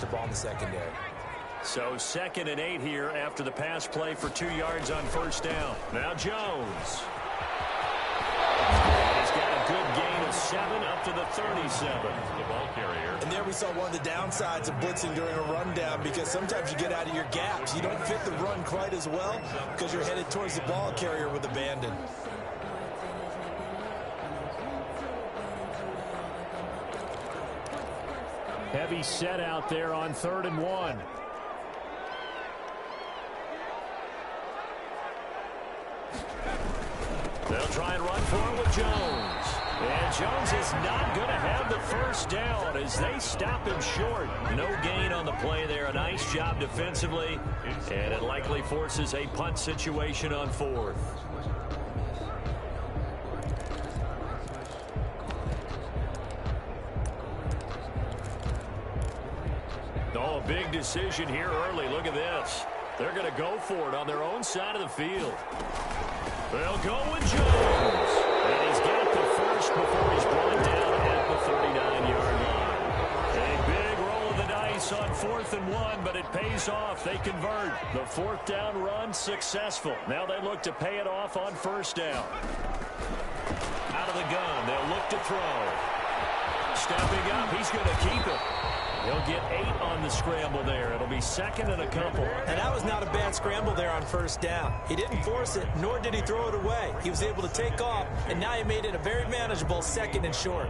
the ball in the secondary. So 2nd and 8 here after the pass play for 2 yards on first down. Now Jones. And he's got a good gain of 7 up to the 37. The ball carrier. And there we saw one of the downsides of blitzing during a rundown, because sometimes you get out of your gaps. You don't fit the run quite as well because you're headed towards the ball carrier with abandon. Heavy set out there on 3rd and 1. They'll try and run for it with Jones. And Jones is not going to have the first down as they stop him short. No gain on the play there. A nice job defensively. And it likely forces a punt situation on 4th. Oh, a big decision here early. Look at this. They're going to go for it on their own side of the field. They'll go with Jones. And he's got the first before he's brought down at the 39-yard line. A big roll of the dice on 4th and 1, but it pays off. They convert. The 4th down run successful. Now they look to pay it off on 1st down. Out of the gun, they'll look to throw. Stepping up, he's going to keep it. He'll get 8 on the scramble there. It'll be 2nd and a couple. And that was not a bad scramble there on 1st down. He didn't force it, nor did he throw it away. He was able to take off, and now he made it a very manageable 2nd and short.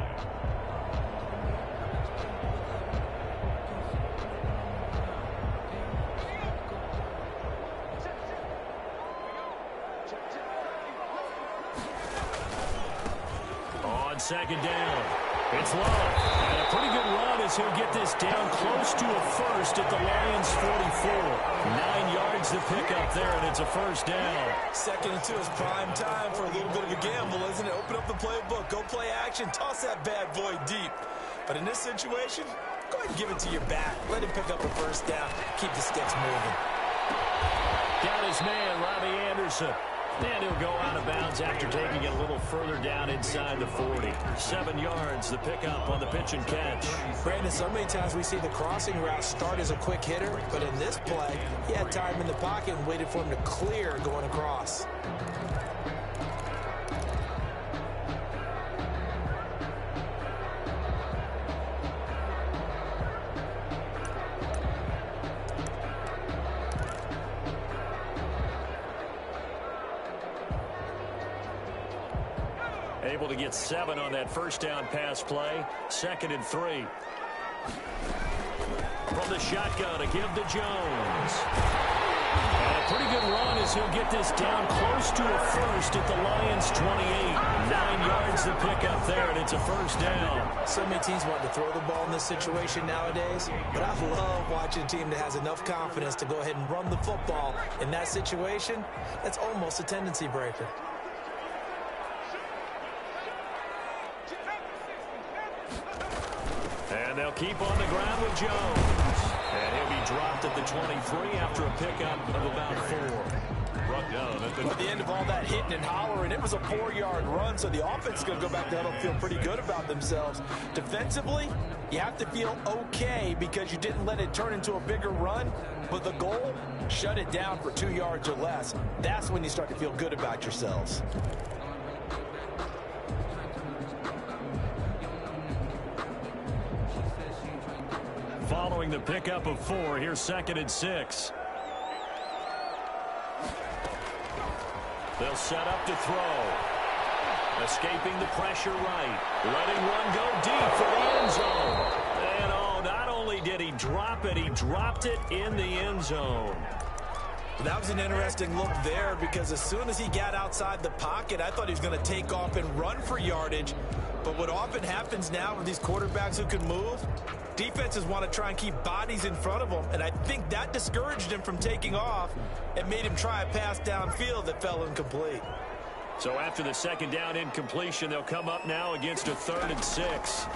On 2nd down, it's Love. And a pretty good run as he'll get this down close to a first at the Lions' 44. 9 yards to pick up there, and it's a 1st down. 2nd and 2 is prime time for a little bit of a gamble, isn't it? Open up the playbook, go play action, toss that bad boy deep. But in this situation, go ahead and give it to your back. Let him pick up a 1st down. Keep the sticks moving. Got his man, Robbie Anderson. And he'll go out of bounds after taking it a little further down inside the 40. 7 yards, the pickup on the pitch and catch. Brandon, so many times we see the crossing route start as a quick hitter, but in this play, he had time in the pocket and waited for him to clear going across. Able to get 7 on that 1st down pass play. 2nd and 3. From the shotgun to give to Jones. And a pretty good run as he'll get this down close to a first at the Lions' 28. 9 yards to pick up there, and it's a 1st down. So many teams want to throw the ball in this situation nowadays, but I love watching a team that has enough confidence to go ahead and run the football. In that situation, that's almost a tendency breaker. And they'll keep on the ground with Jones. And he'll be dropped at the 23 after a pickup of about 4. Brought down at the end of all that hitting and hollering, it was a 4-yard run, so the offense is going to go back to huddle and feel pretty good about themselves. Defensively, you have to feel okay because you didn't let it turn into a bigger run, but the goal, shut it down for 2 yards or less. That's when you start to feel good about yourselves. Following the pickup of 4, here's 2nd and 6. They'll set up to throw. Escaping the pressure right. Letting one go deep for the end zone. And oh, not only did he drop it, he dropped it in the end zone. That was an interesting look there because as soon as he got outside the pocket, I thought he was going to take off and run for yardage. But what often happens now with these quarterbacks who can move, defenses want to try and keep bodies in front of them, and I think that discouraged him from taking off and made him try a pass downfield that fell incomplete. So after the 2nd down incompletion, they'll come up now against a 3rd and 6.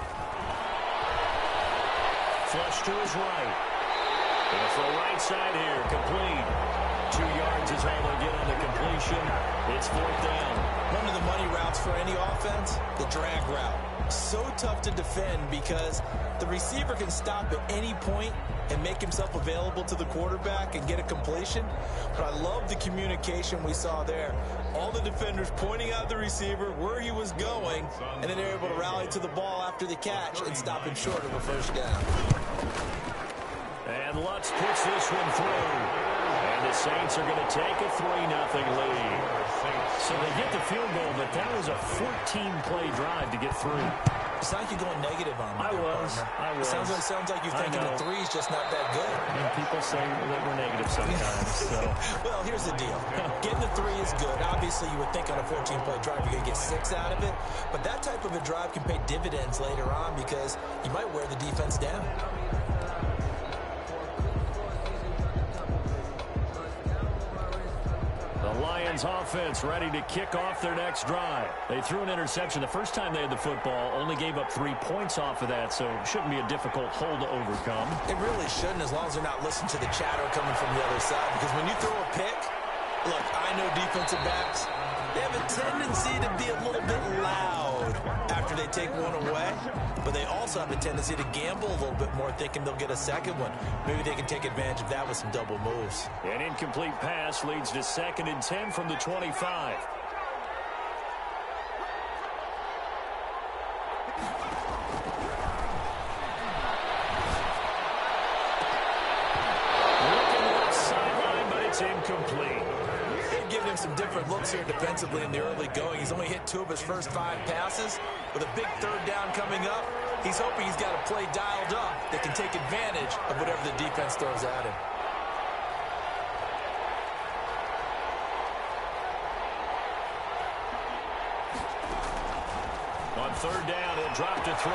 Flush to his right. And for the right side here, complete. 2 yards is all they'll get on the completion. It's 4th down. One of the money routes for any offense, the drag route. So tough to defend because the receiver can stop at any point and make himself available to the quarterback and get a completion. But I love the communication we saw there. All the defenders pointing out the receiver where he was going, and then they're able to rally to the ball after the catch and stop him short of a first down. And Lutz puts this one through. And the Saints are going to take a 3-0 lead. So they get the field goal, but that was a 14-play drive to get through. It's like you're going negative on me. I was. Sounds like you're thinking the three's just not that good. And people say that we're negative sometimes. So. Well, here's the deal. Getting the three is good. Obviously, you would think on a 14-play drive you're going to get 6 out of it. But that type of a drive can pay dividends later on because you might wear the defense down. The Lions offense ready to kick off their next drive. They threw an interception the first time they had the football, only gave up 3 points off of that, so it shouldn't be a difficult hole to overcome. It really shouldn't, as long as they're not listening to the chatter coming from the other side, because when you throw a pick, look, I know defensive backs, they have a tendency to be a little bit loud after they take one away, but they also have a tendency to gamble a little bit more, thinking they'll get a second one. Maybe they can take advantage of that with some double moves. An incomplete pass leads to 2nd and 10 from the 25. Looking left sideline, but it's incomplete. They've given him some different looks here defensively in the early going. He's only hit 2 of his first 5 passes. With a big 3rd down coming up, he's hoping he's got a play dialed up that can take advantage of whatever the defense throws at him. On 3rd down, he'll drop to throw.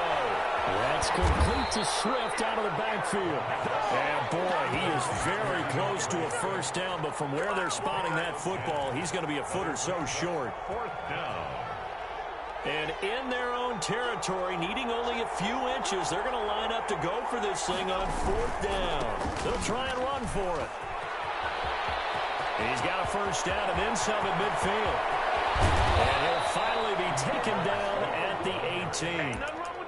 That's complete to Swift out of the backfield. And boy, he is very close to a first down, but from where they're spotting that football, he's going to be a foot or so short. 4th down. And in their own territory, needing only a few inches, they're going to line up to go for this thing on 4th down. They'll try and run for it. And he's got a first down and then some at midfield. And he'll finally be taken down at the 18.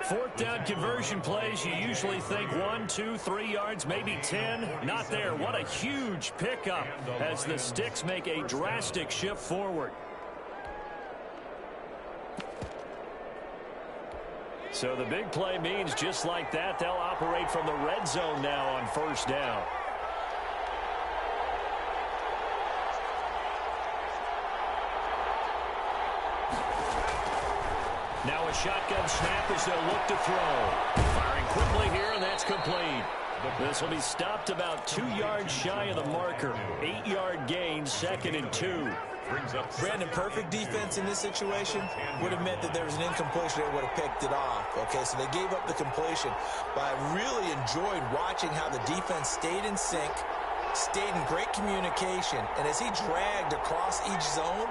4th down conversion plays, you usually think 1, 2, 3 yards, maybe 10. Not there. What a huge pickup as the Sticks make a drastic shift forward. So the big play means just like that, they'll operate from the red zone now on 1st down. Now a shotgun snap as they'll look to throw. Firing quickly here, and that's complete. This will be stopped about 2 yards shy of the marker. 8-yard gain, 2nd and 2. Brandon, perfect defense in this situation would have meant that there was an incompletion. They would have picked it off. Okay, so they gave up the completion. But I really enjoyed watching how the defense stayed in sync, stayed in great communication. And as he dragged across each zone,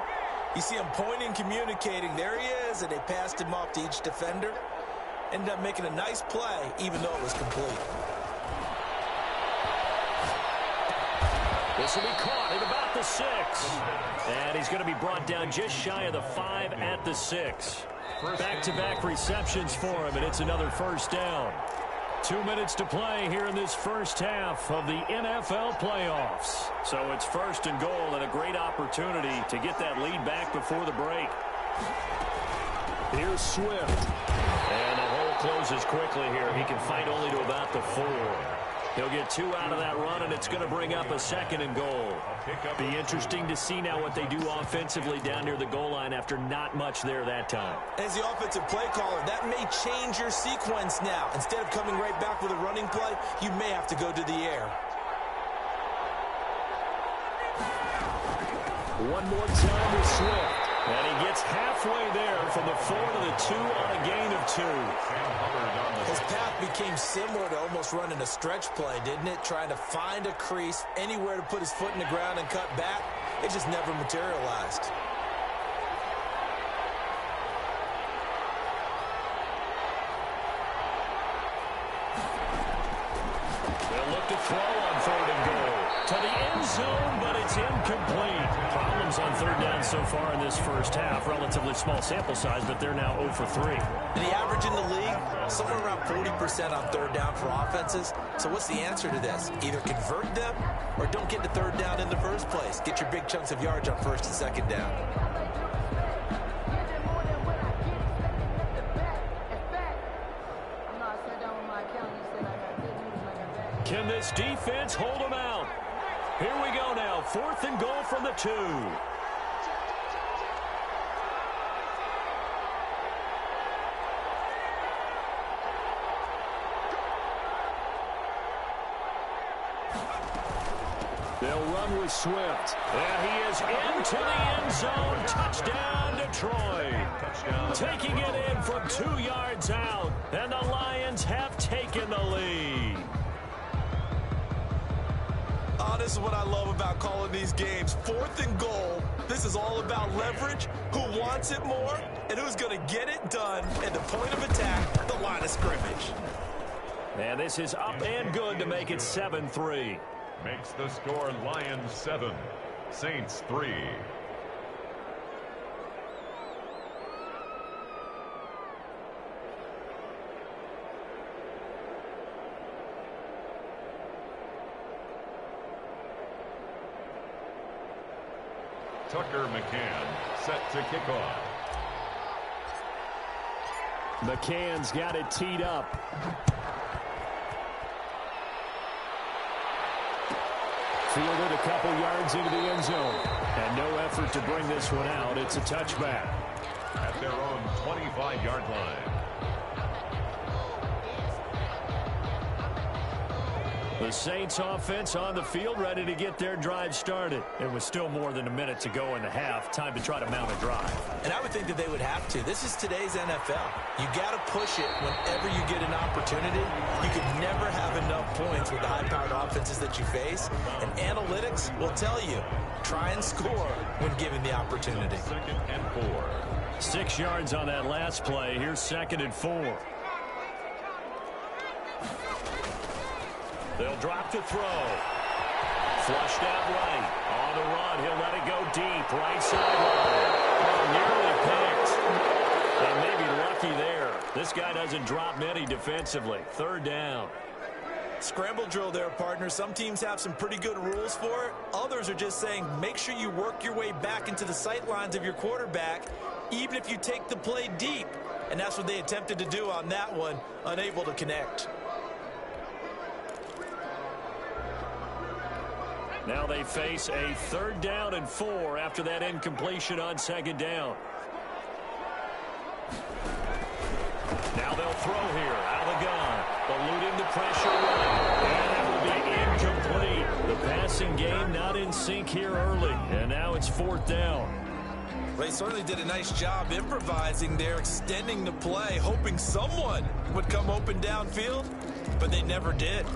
you see him pointing, communicating. There he is, and they passed him off to each defender. Ended up making a nice play, even though it was complete. This will be caught at about the 6. And he's going to be brought down just shy of the 5 at the 6. Back-to-back receptions for him, and it's another first down. 2 minutes to play here in this first half of the NFL playoffs. So it's 1st and goal, and a great opportunity to get that lead back before the break. Here's Swift. And the hole closes quickly here. He can fight only to about the 4. He'll get 2 out of that run, and it's going to bring up a 2nd and goal. Be interesting to see now what they do offensively down near the goal line after not much there that time. As the offensive play caller, that may change your sequence now. Instead of coming right back with a running play, you may have to go to the air. One more time with Swift. And he gets halfway there from the 4 to the 2 on a gain of 2. His path became similar to almost running a stretch play, didn't it? Trying to find a crease, anywhere to put his foot in the ground and cut back. It just never materialized. They'll look to throw on 3rd and goal. to the end zone, but it's incomplete. Problems on third down so far in this first half. Relatively small sample size, but they're now 0 for 3. And the average in the league, somewhere around 40% on third down for offenses. So what's the answer to this? Either convert them or don't get to third down in the first place. Get your big chunks of yards on first and second down. Can this defense hold them out? Here we go now. 4th and goal from the 2. They'll run with Swift. And he is into the end zone. Touchdown, Detroit. Touchdown. Taking it in from 2 yards out. And the Lions have taken the lead. Oh, this is what I love about calling these games. 4th and goal. This is all about leverage, who wants it more, and who's going to get it done at the point of attack, the line of scrimmage. And this is up and good to make it 7-3. Makes the score Lions 7, Saints 3. Tucker McCann set to kick off. McCann's got it teed up. Fielded a couple yards into the end zone. And no effort to bring this one out. It's a touchback. At their own 25-yard line. The Saints offense on the field, ready to get their drive started. It was still more than a minute to go in the half. Time to try to mount a drive. And I would think that they would have to. This is today's NFL. You got to push it whenever you get an opportunity. You can never have enough points with the high-powered offenses that you face. And analytics will tell you, try and score when given the opportunity. 2nd and 4. 6 yards on that last play. Here's 2nd and 4. They'll drop to throw. Flushed out right. On the run. He'll let it go deep. Right sideline. Oh, nearly picked. And maybe lucky there. This guy doesn't drop many defensively. 3rd down. Scramble drill there, partner. Some teams have some pretty good rules for it. Others are just saying make sure you work your way back into the sight lines of your quarterback, even if you take the play deep. And that's what they attempted to do on that one, unable to connect. Now they face a 3rd down and 4 after that incompletion on 2nd down. Now they'll throw here. Out of the gun. Eluding the pressure. And that will be incomplete. The passing game not in sync here early. And now it's 4th down. They certainly did a nice job improvising there, extending the play, hoping someone would come open downfield, but they never did.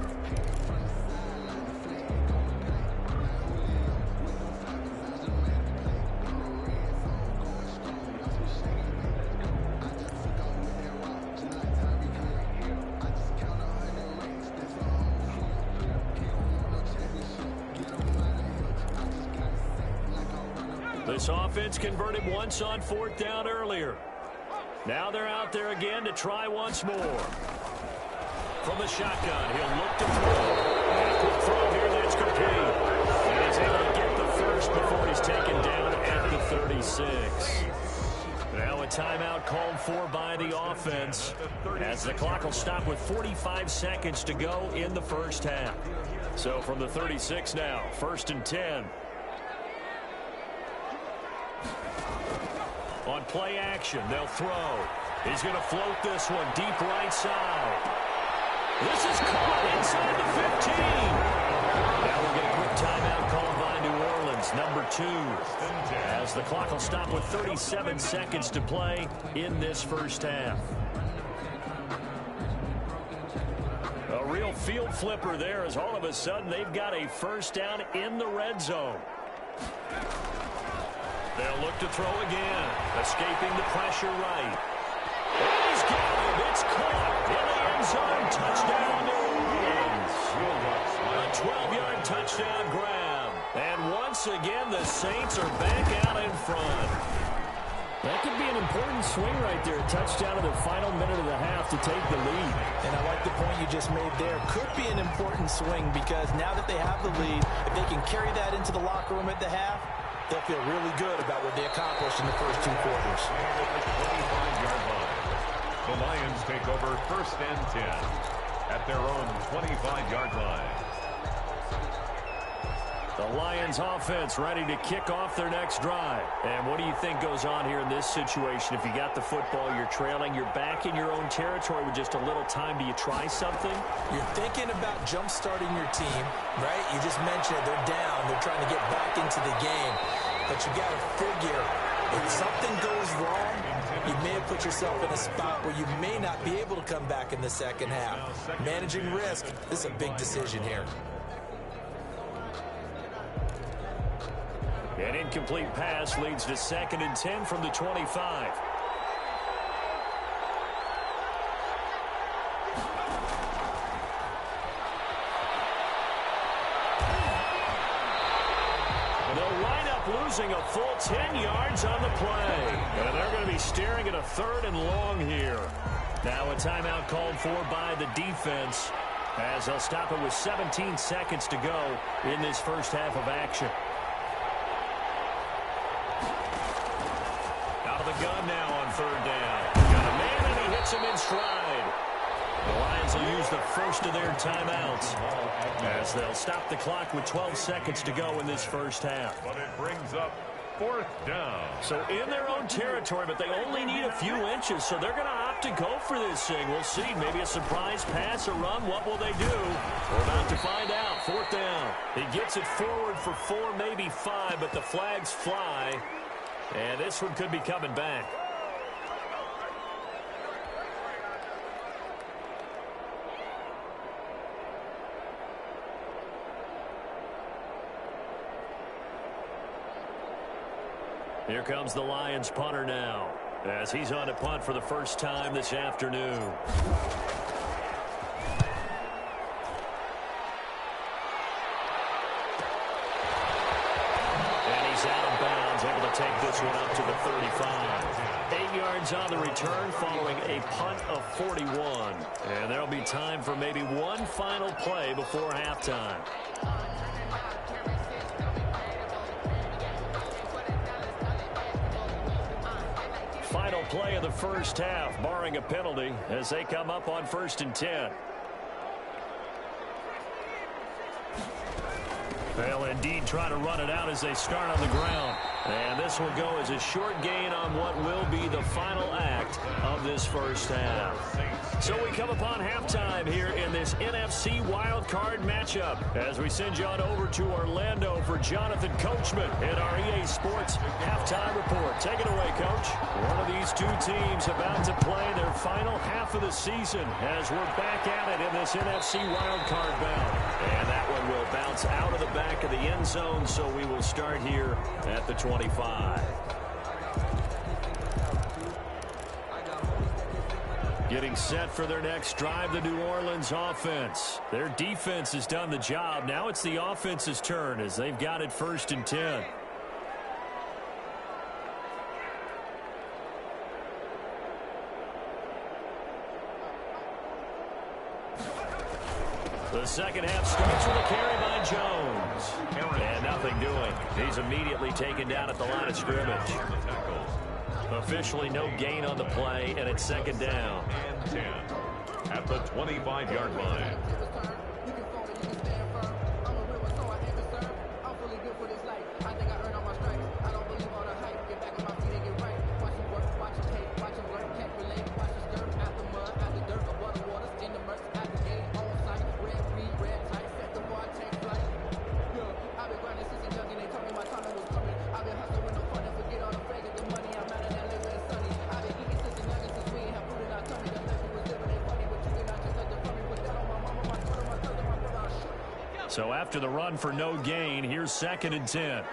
This offense converted once on 4th down earlier. Now they're out there again to try once more. From the shotgun, he'll look to throw. And a quick throw here, that's complete. And he's able to get the first before he's taken down at the 36. Now a timeout called for by the offense, as the clock will stop with 45 seconds to go in the first half. So from the 36 now, 1st and 10. On play action, they'll throw. He's going to float this one deep right side. This is caught inside the 15. Now we'll get a quick timeout called by New Orleans, number 2. As the clock will stop with 37 seconds to play in this first half. A real field flipper there, as all of a sudden they've got a first down in the red zone. They'll look to throw again, escaping the pressure right. And he's got it. It's caught in the end zone. Touchdown, New Orleans. A 12-yard touchdown grab. And once again, the Saints are back out in front. That could be an important swing right there. A touchdown in the final minute of the half to take the lead. And I like the point you just made there. Could be an important swing because now that they have the lead, if they can carry that into the locker room at the half, they'll feel really good about what they accomplished in the first 2 quarters. The Lions take over 1st and 10 at their own 25-yard line. The Lions offense ready to kick off their next drive. And what do you think goes on here in this situation? If you got the football, you're trailing, you're back in your own territory with just a little time. Do you try something? You're thinking about jump-starting your team, right? You just mentioned it. They're down. They're trying to get back into the game. But you got to figure, if something goes wrong, you may have put yourself in a spot where you may not be able to come back in the second half. Managing risk, this is a big decision here. An incomplete pass leads to 2nd and 10 from the 25. They'll wind up losing a full 10 yards on the play. And they're going to be staring at a 3rd and long here. Now a timeout called for by the defense as they'll stop it with 17 seconds to go in this first half of action. Gun now on 3rd down. Got a man and he hits him in stride. The Lions will use the first of their timeouts as they'll stop the clock with 12 seconds to go in this first half. But it brings up 4th down. So in their own territory, but they only need a few inches, so they're going to opt to go for this thing. We'll see. Maybe a surprise pass or run. What will they do? We're about to find out. 4th down. He gets it forward for 4, maybe 5, but the flags fly. And this one could be coming back. Here comes the Lions punter now, as he's on to punt for the first time this afternoon. Able to take this one up to the 35. 8 yards on the return following a punt of 41. And there'll be time for maybe one final play before halftime. Final play of the first half, barring a penalty, as they come up on 1st and 10. They'll indeed try to run it out as they start on the ground. And this will go as a short gain on what will be the final act of this first half. So we come upon halftime here in this NFC wildcard matchup as we send you on over to Orlando for Jonathan Coachman in our EA Sports halftime report. Take it away, Coach. One of these two teams about to play their final half of the season as we're back at it in this NFC wildcard bout. And that one will bounce out of the back of the end zone, so we will start here at the 25. Getting set for their next drive, the New Orleans offense. Their defense has done the job. Now it's the offense's turn as they've got it 1st and 10. The second half starts with a carry by Jones. And nothing doing. He's immediately taken down at the line of scrimmage. Officially no gain on the play, and it's 2nd down. And 10 at the 25-yard line. So after the run for no gain, here's 2nd and 10. And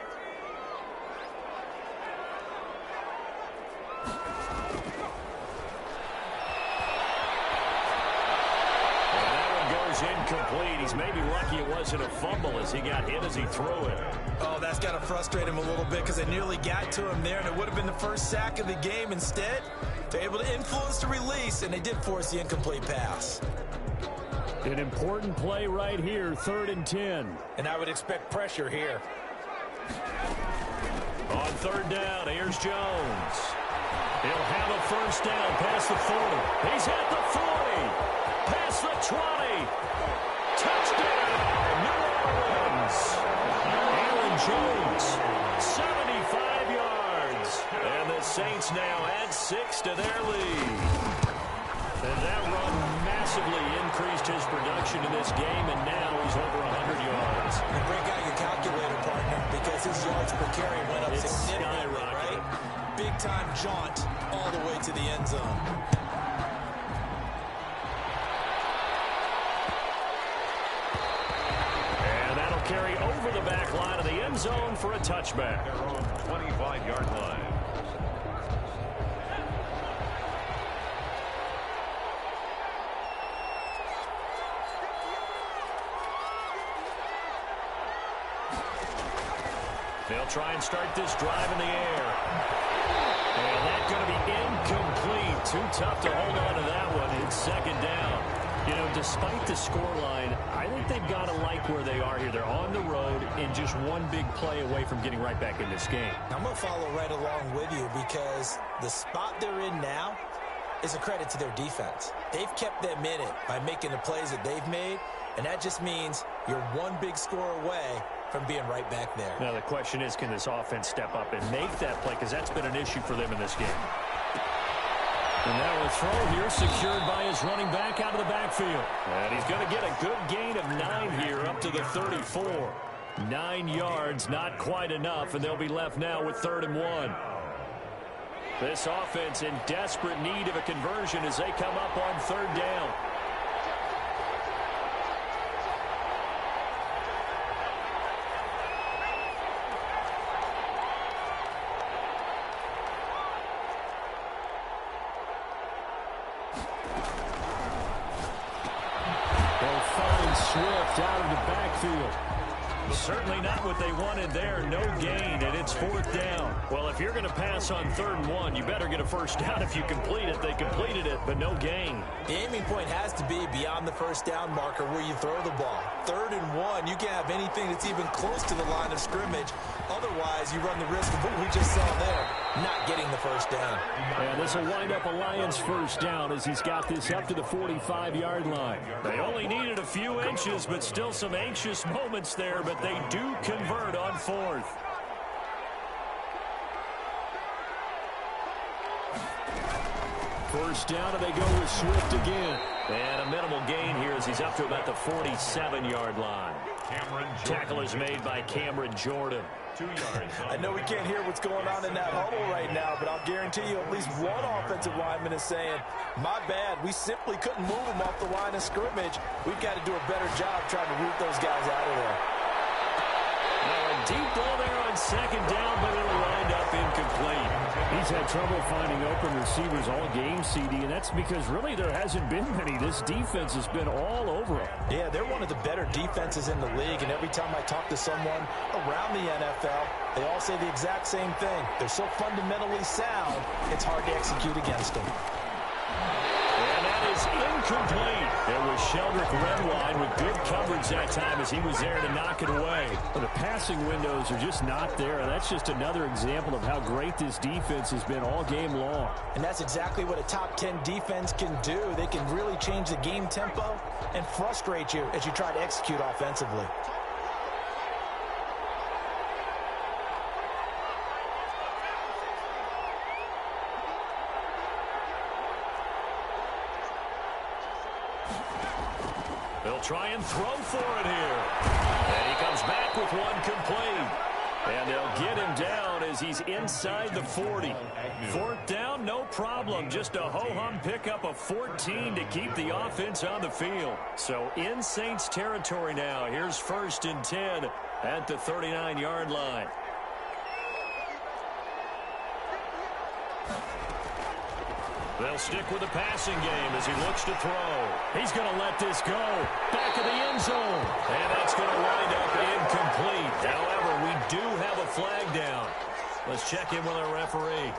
that one goes incomplete. he's maybe lucky it wasn't a fumble as he got hit as he threw it. Oh, that's got to frustrate him a little bit because they nearly got to him there, and it would have been the first sack of the game. Instead, they're able to influence the release, and they did force the incomplete pass. An important play right here, 3rd and 10. And I would expect pressure here. On 3rd down, here's Jones. He'll have a first down past the 40. He's at the 40. Past the 20. Touchdown, New Orleans. Aaron Jones, 75 yards. And the Saints now add 6 to their lead. And that run massively increased his production in this game, and now he's over 100 yards. And break out your calculator, partner, because his yards per carry went up significantly, right? Big-time jaunt all the way to the end zone. And that'll carry over the back line of the end zone for a touchback. Their own 25-yard line. They'll try and start this drive in the air. And that's going to be incomplete. Too tough to hold on to that one. It's 2nd down. You know, despite the scoreline, I think they've got to like where they are here. They're on the road and just one big play away from getting right back in this game. I'm going to follow right along with you because the spot they're in now is a credit to their defense. They've kept them in it by making the plays that they've made, and that just means you're one big score away from being right back there. Now, the question is, can this offense step up and make that play? Because that's been an issue for them in this game. And now a throw here secured by his running back out of the backfield. And he's going to get a good gain of 9 here up to the 34. 9 yards, not quite enough, and they'll be left now with 3rd and 1. This offense in desperate need of a conversion as they come up on 3rd down. Swift out of the backfield. Certainly not what they wanted there. No gain, and it's 4th down. Well, if you're going to pass on 3rd and 1, you better get a first down if you complete it. They completed it, but no gain. The aiming point has to be beyond the first down marker where you throw the ball. 3rd and 1, you can't have anything that's even close to the line of scrimmage. Otherwise, you run the risk of what we just saw there, not getting the first down. And this will wind up a Lions first down as he's got this up to the 45-yard line. They only needed a few inches, but still some anxious moments there, but they do convert on 4th. First down, and they go with Swift again. And a minimal gain here as he's up to about the 47-yard line. Tackle is made by Cameron Jordan. 2 yards. I know we can't hear what's going on in that huddle right now, but I'll guarantee you at least one offensive lineman is saying, my bad, we simply couldn't move them off the line of scrimmage. We've got to do a better job trying to root those guys out of there. Now a deep ball there on 2nd down, but it'll wind up incomplete. He's had trouble finding open receivers all game, CD, and that's because really there hasn't been many. This defense has been all over them. Yeah, they're one of the better defenses in the league, and every time I talk to someone around the NFL, they all say the exact same thing. They're so fundamentally sound, it's hard to execute against them. And that is incomplete. It was Sheldrick Redwine with good coverage that time as he was there to knock it away. Well, the passing windows are just not there, and that's just another example of how great this defense has been all game long. And that's exactly what a top 10 defense can do. They can really change the game tempo and frustrate you as you try to execute offensively. They'll try and throw for it here. And he comes back with one complete. And they'll get him down as he's inside the 40. 4th down, no problem. Just a ho-hum pickup of 14 to keep the offense on the field. So in Saints territory now. Here's 1st and 10 at the 39-yard line. They'll stick with the passing game as he looks to throw. He's going to let this go. Back of the end zone. And that's going to wind up incomplete. However, we do have a flag down. Let's check in with our referee.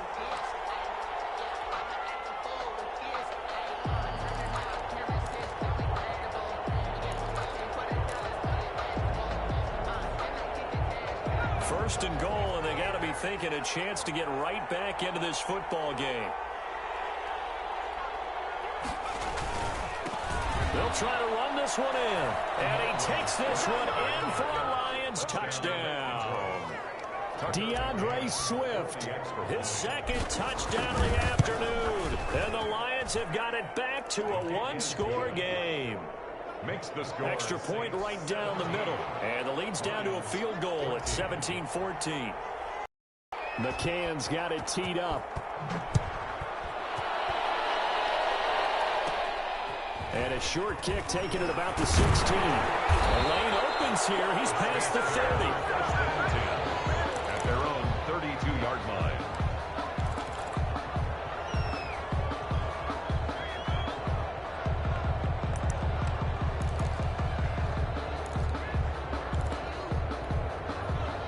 First and goal, and they got to be thinking a chance to get right back into this football game. They'll try to run this one in. And he takes this one in for a Lions touchdown. DeAndre Swift, his second touchdown of the afternoon. And the Lions have got it back to a one-score game. Makes the score. Extra point right down the middle. And the lead's down to a field goal at 17-14. McCann's got it teed up. And a short kick taken at about the 16. The lane opens here. He's past the 30. At their own 32-yard line.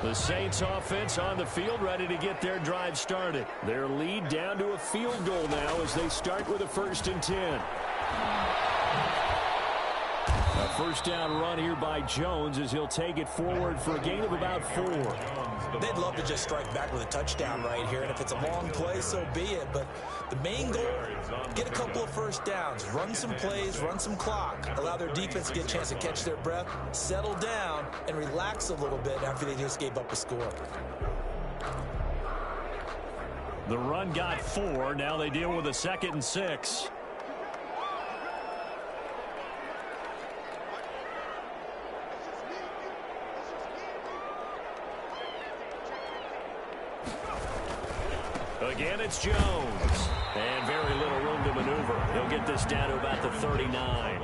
The Saints offense on the field ready to get their drive started. Their lead down to a field goal now as they start with a 1st and 10. A first down run here by Jones as he'll take it forward for a gain of about 4. They'd love to just strike back with a touchdown right here, and if it's a long play, so be it. But the main goal, get a couple of first downs, run some plays, run some clock, allow their defense to get a chance to catch their breath, settle down, and relax a little bit after they just gave up a score. The run got 4. Now they deal with a 2nd and 6. Again, it's Jones. And very little room to maneuver. He'll get this down to about the 39.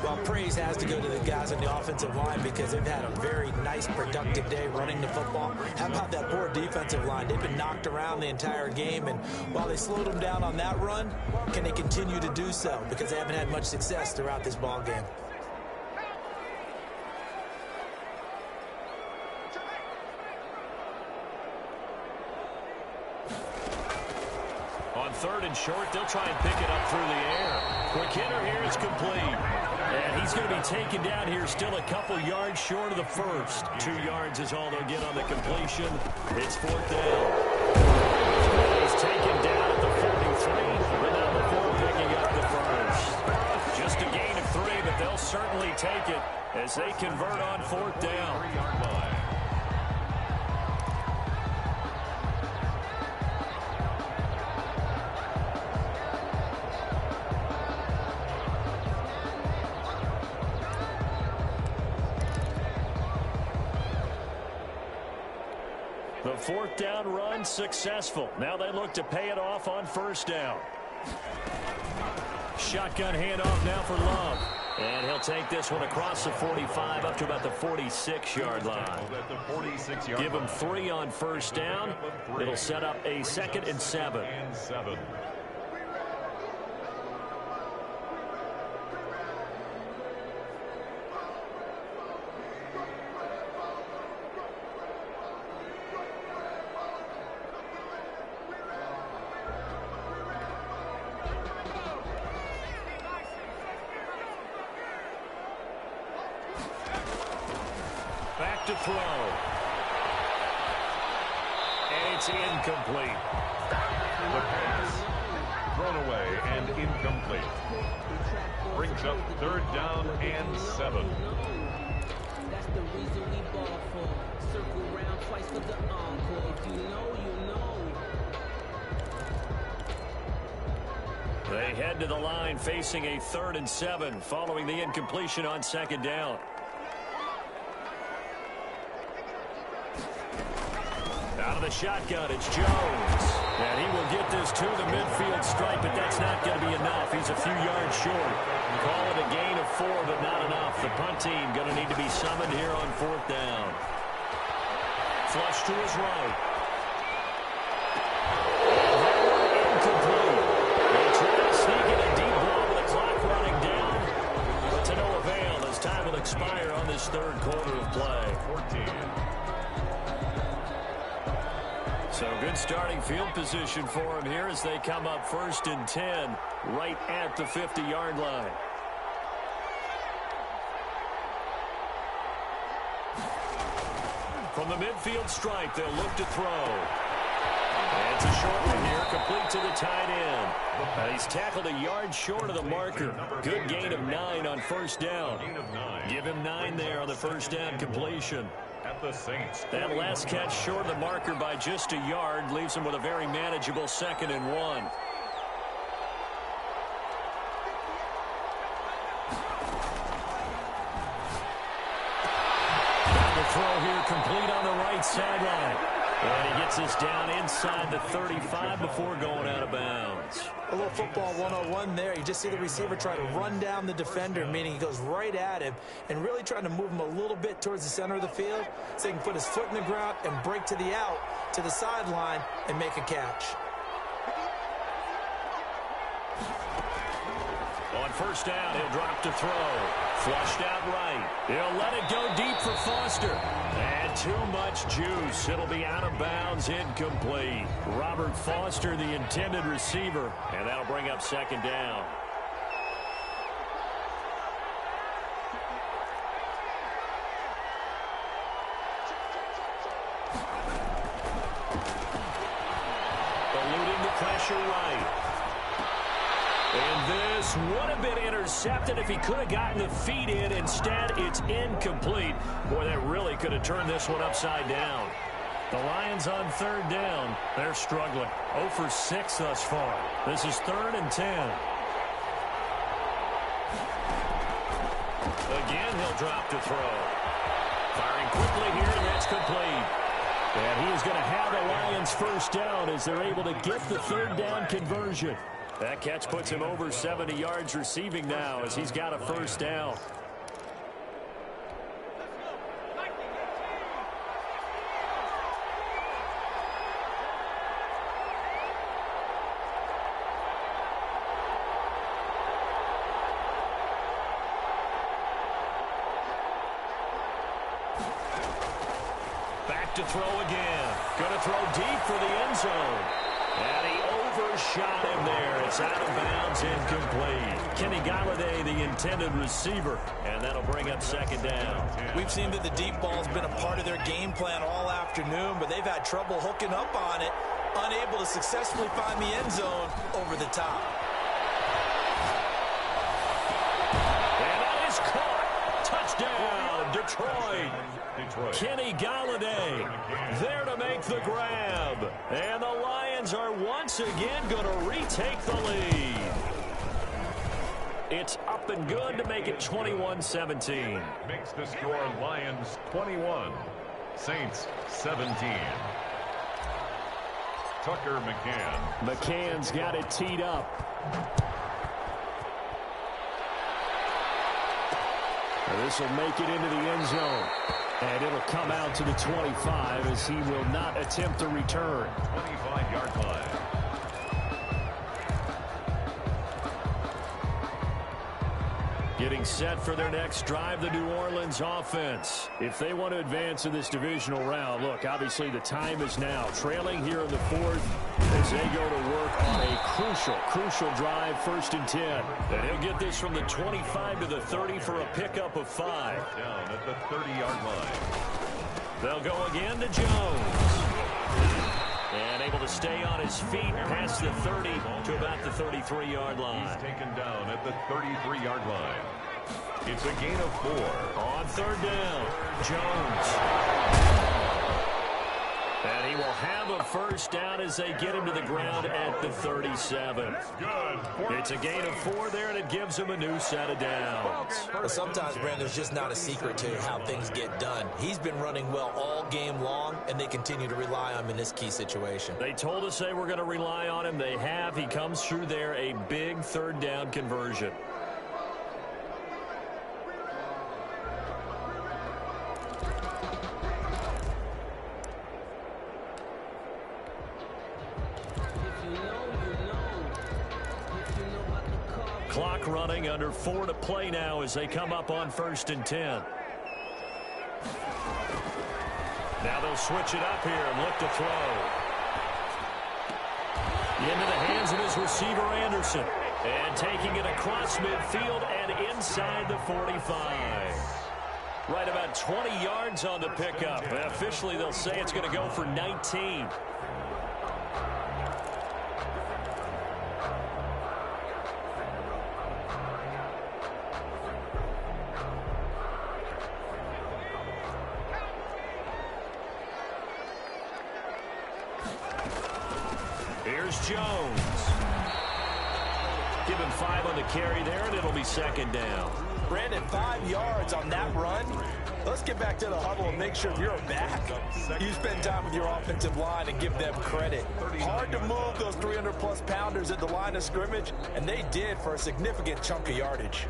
Well, praise has to go to the guys on the offensive line because they've had a very nice, productive day running the football. How about that poor defensive line? They've been knocked around the entire game, and while they slowed them down on that run, can they continue to do so? Because they haven't had much success throughout this ball game. On 3rd and short, they'll try and pick it up through the air. Quick hitter here is complete. And he's going to be taken down here still a couple yards short of the first. 2 yards is all they'll get on the completion. It's 4th down. He's taken down at the 43, but now the 4 picking up the first. Just a gain of 3, but they'll certainly take it as they convert on 4th down. The 4th down run successful. Now they look to pay it off on 1st down. Shotgun handoff now for Love. And he'll take this one across the 45 up to about the 46-yard line. Give him 3 on 1st down. It'll set up a 2nd and 7. Back to throw. And it's incomplete. The pass thrown away and incomplete. Brings up 3rd down and 7. That's the reason we ball for. Circle round twice for the encore. If you know, you know. They head to the line facing a 3rd and 7 following the incompletion on 2nd down. Out of the shotgun, it's Jones. And he will get this to the midfield stripe, but that's not going to be enough. He's a few yards short. Call it a gain of 4, but not enough. The punt team going to need to be summoned here on 4th down. Flush to his right. Incomplete. expire on this third quarter of play. 14. So good starting field position for him here as they come up 1st and 10 right at the 50-yard line. From the midfield stripe, they'll look to throw. And it's a short one here, complete to the tight end. And he's tackled a yard short of the marker. Good gain of 9 on first down. Give him 9 there on the first down completion. At the Saints. That last catch short of the marker by just a yard leaves him with a very manageable 2nd and 1. Throw here complete on the right sideline. And he gets us down inside the 35 before going out of bounds. A little football 101 there. You just see the receiver try to run down the defender, meaning he goes right at him and really trying to move him a little bit towards the center of the field so he can put his foot in the ground and break to the out, to the sideline, and make a catch. On first down, he'll drop to throw. Flushed out right. He'll let it go deep for Foster. And too much juice. It'll be out of bounds, incomplete. Robert Foster, the intended receiver. And that'll bring up 2nd down. Eluding the pressure right. And this would have been intercepted if he could have gotten the feet in. Instead, it's incomplete. Boy, that really could have turned this one upside down. The Lions on 3rd down. They're struggling. 0 for 6 thus far. This is 3rd and 10. Again, he'll drop to throw. Firing quickly here, and that's complete. And he is going to have the Lions first down as they're able to get the 3rd down conversion. That catch puts him over 70 yards receiving now as he's got a first down. Back to throw again. Going to throw deep for the end zone. And he overshot him there. It's out of bounds, incomplete. Kenny Galladay, the intended receiver, and that'll bring up 2nd down. We've seen that the deep ball's been a part of their game plan all afternoon, but they've had trouble hooking up on it, unable to successfully find the end zone over the top. And that is caught. Touchdown, Detroit. Kenny Galladay there to make the grab. And the Lions are once again going to retake the lead. It's up and good to make it 21-17. Makes the score Lions 21, Saints 17. Tucker McCann. McCann's got it teed up. This will make it into the end zone. And it'll come out to the 25 as he will not attempt to return. 25-yard line. Getting set for their next drive, the New Orleans offense. If they want to advance in this divisional round, look, obviously the time is now. Trailing here in the 4th as they go to work on a crucial drive, 1st and 10. And he'll get this from the 25 to the 30 for a pickup of 5. Down at the 30-yard line. They'll go again to Jones. And able to stay on his feet past the 30 to about the 33-yard line. He's taken down at the 33-yard line. It's a gain of 4. On 3rd down, Jones. And he will have a first down as they get him to the ground at the 37. It's a gain of 4 there, and it gives him a new set of downs. But sometimes, Brandon, there's just not a secret to how things get done. He's been running well all game long, and they continue to rely on him in this key situation. They told us they were going to rely on him. They have. He comes through there, a big 3rd down conversion. Clock clock running. Under 4 to play now as they come up on 1st and 10. Now they'll switch it up here and look to throw. Into the hands of his receiver, Anderson. And taking it across midfield and inside the 45. Right about 20 yards on the pickup. Officially, they'll say it's going to go for 19. Here's Jones. Give him 5 on the carry there, and it'll be 2nd down. Brandon, 5 yards on that run. Let's get back to the huddle and make sure you're back. You spend time with your offensive line and give them credit. Hard to move those 300-plus pounders at the line of scrimmage, and they did for a significant chunk of yardage.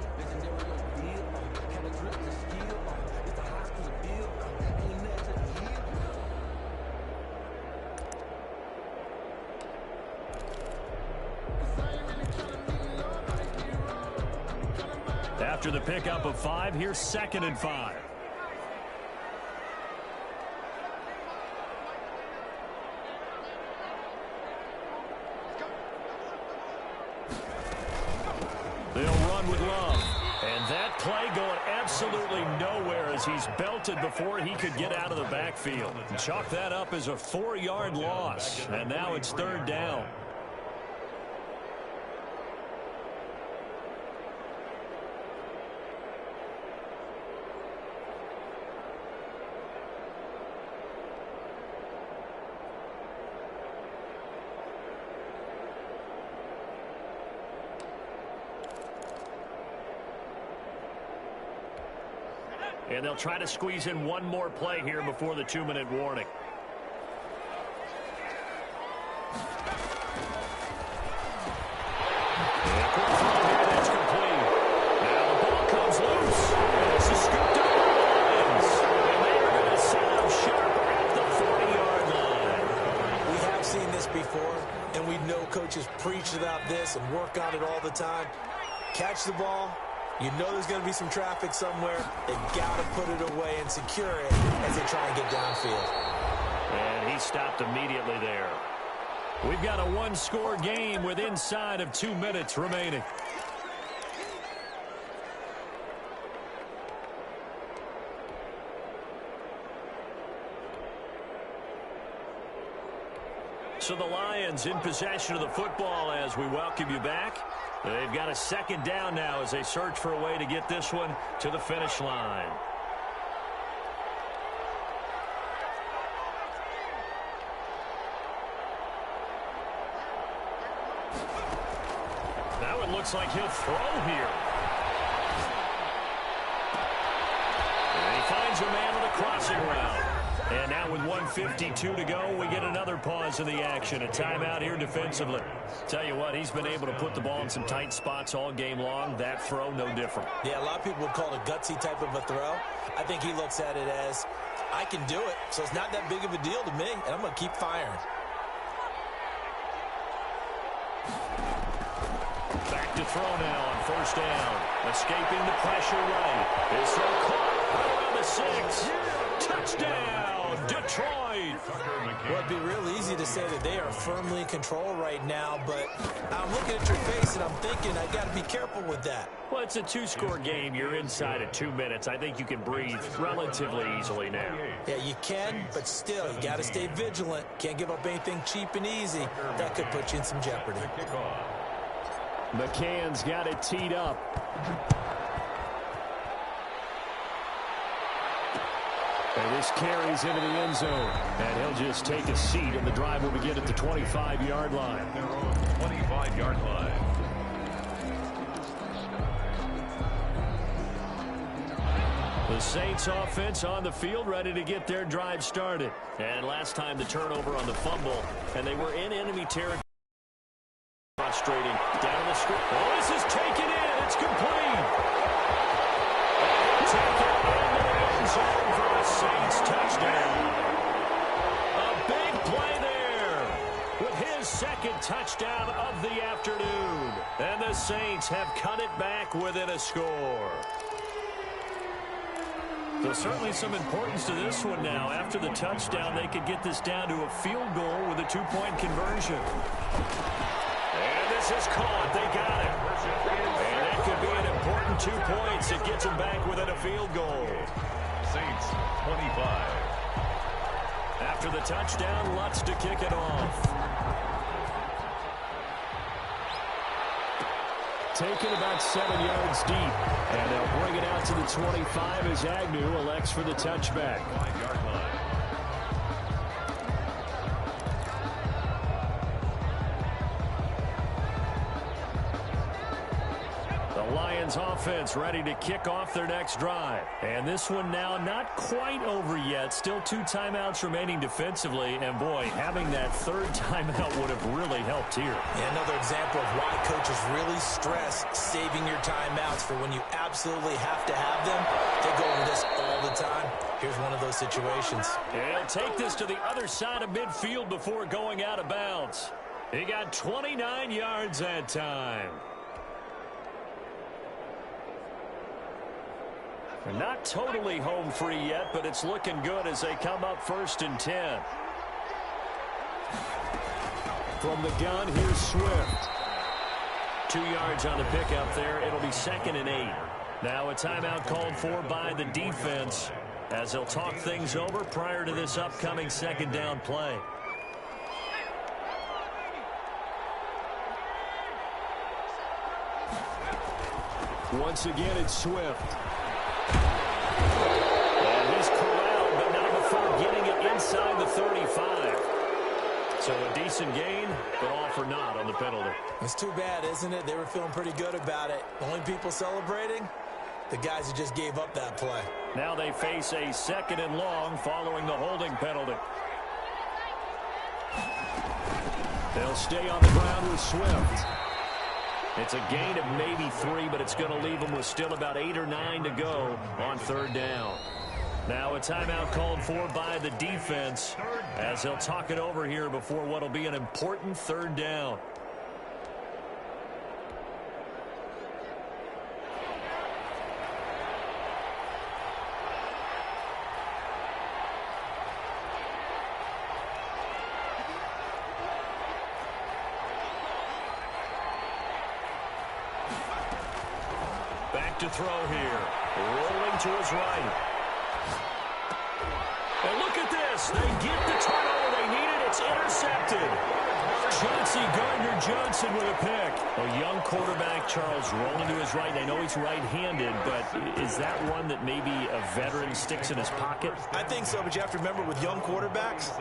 After the pickup of 5, here's 2nd and 5. They'll run with Love. And that play going absolutely nowhere as he's belted before he could get out of the backfield. Chalk that up as a 4-yard loss. And now it's 3rd down. And they'll try to squeeze in one more play here before the 2-minute warning. That's complete. Now the ball comes loose. This is scooped up by the Lions. And they are going to set up sharp at the 40-yard line. We have seen this before, and we know coaches preach about this and work on it all the time. Catch the ball. You know there's going to be some traffic somewhere. They've got to put it away and secure it as they try and get downfield. And he stopped immediately there. We've got a 1-score game with inside of 2 minutes remaining. So the Lions in possession of the football as we welcome you back. They've got a 2nd down now as they search for a way to get this one to the finish line. Now it looks like he'll throw here. And he finds a man on the crossing route. And now with 1:52 to go, we get another pause in the action. A timeout here defensively. Tell you what, he's been able to put the ball in some tight spots all game long. That throw, no different. Yeah, a lot of people would call it a gutsy type of a throw. I think he looks at it as, I can do it, so it's not that big of a deal to me, and I'm going to keep firing. Back to throw now on 1st down. Escaping the pressure right. His throw caught around the 6. Touchdown, Detroit. Well, it'd be real easy to say that they are firmly in control right now, but I'm looking at your face and I'm thinking I got to be careful with that. Well, it's a 2-score game. You're inside of 2 minutes. I think you can breathe relatively easily now. Yeah, you can, but still, you got to stay vigilant. Can't give up anything cheap and easy. That could put you in some jeopardy. McCann's got it teed up. And this carries into the end zone. And he'll just take a seat, and the drive will begin at the 25-yard line. Their own 25-yard line. The Saints offense on the field, ready to get their drive started. And last time the turnover on the fumble, and they were in enemy territory. Frustrating. Down the script. Oh, this is taken in. It's complete. Taken into the end zone for a Saints touchdown. A big play there with his 2nd touchdown of the afternoon. And the Saints have cut it back within a score. So certainly some importance to this one now. After the touchdown, they could get this down to a field goal with a two-point conversion. And this is caught. They got it. And that could be an important 2 points. It gets them back within a field goal. Saints 25. After the touchdown, Lutz to kick it off. Taken about 7 yards deep. And they'll bring it out to the 25 as Agnew elects for the touchback. 5-yard line. The Lions offense ready to kick off their next drive. And this one now not quite over yet. Still 2 timeouts remaining defensively. And boy, having that third timeout would have really helped here. Yeah, another example of why coaches really stress saving your timeouts for when you absolutely have to have them. They go over this all the time. Here's one of those situations. He'll take this to the other side of midfield before going out of bounds. He got 29 yards that time. They're not totally home free yet, but it's looking good as they come up 1st and 10. From the gun, here's Swift. 2 yards on the pickup there. It'll be 2nd and 8. Now a timeout called for by the defense as they'll talk things over prior to this upcoming 2nd down play. Once again, it's Swift. And he's corralled, but not before getting it inside the 35. So a decent gain, but all for naught on the penalty. It's too bad, isn't it? They were feeling pretty good about it. The only people celebrating, the guys who just gave up that play. Now they face a 2nd and long following the holding penalty. They'll stay on the ground with Swift. It's a gain of maybe 3, but it's going to leave them with still about 8 or 9 to go on 3rd down. Now a timeout called for by the defense as they'll talk it over here before what will be an important 3rd down. Back to throw here. Rolling to his right. And look at this. They get the turnover they needed. It's intercepted. Chauncey Gardner-Johnson with a pick. A young quarterback, Charles, rolling to his right. I know he's right-handed, but is that one that maybe a veteran sticks in his pocket? I think so, but you have to remember with young quarterbacks,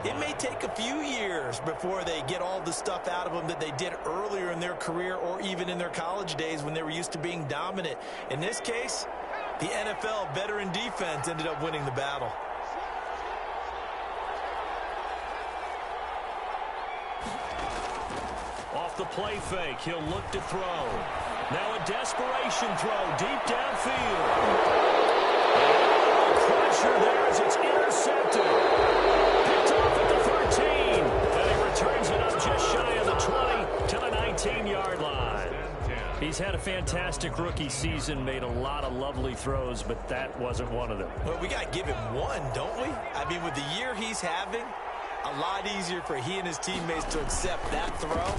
it may take a few years before they get all the stuff out of them that they did earlier in their career or even in their college days when they were used to being dominant. In this case, the NFL veteran defense ended up winning the battle. Off the play fake, he'll look to throw. Now a desperation throw deep downfield. Pressure there as it's intercepted. Picked off at the 13. And he returns it up just shy of the 20 to the 19-yard line. He's had a fantastic rookie season, made a lot of lovely throws, but that wasn't one of them. Well, we got to give him one, don't we? I mean, with the year he's having, a lot easier for he and his teammates to accept that throw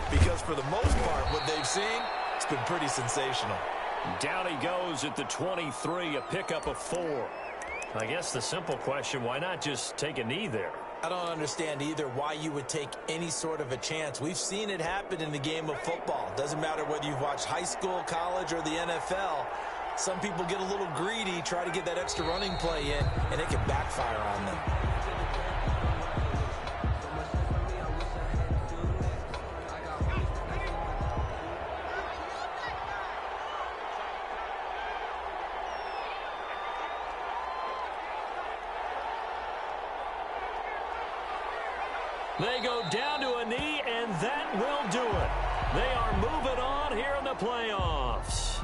because for the most part, what they've seen, it's been pretty sensational. Down he goes at the 23, a pickup of 4. I guess the simple question, why not just take a knee there? I don't understand either why you would take any sort of a chance. We've seen it happen in the game of football. Doesn't matter whether you've watched high school, college, or the NFL. Some people get a little greedy, try to get that extra running play in, and it can backfire on them. They go down to a knee, and that will do it. They are moving on here in the playoffs.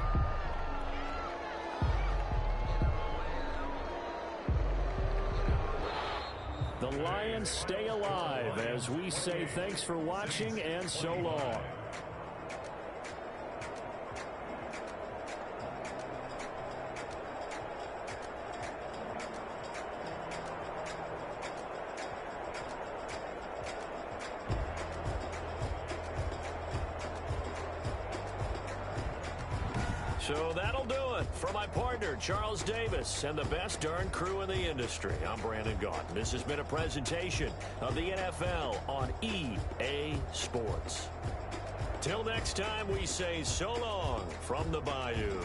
The Lions stay alive as we say thanks for watching and so long. So that'll do it. For my partner, Charles Davis, and the best darn crew in the industry, I'm Brandon Gaudin. This has been a presentation of the NFL on EA Sports. Till next time, we say so long from the Bayou.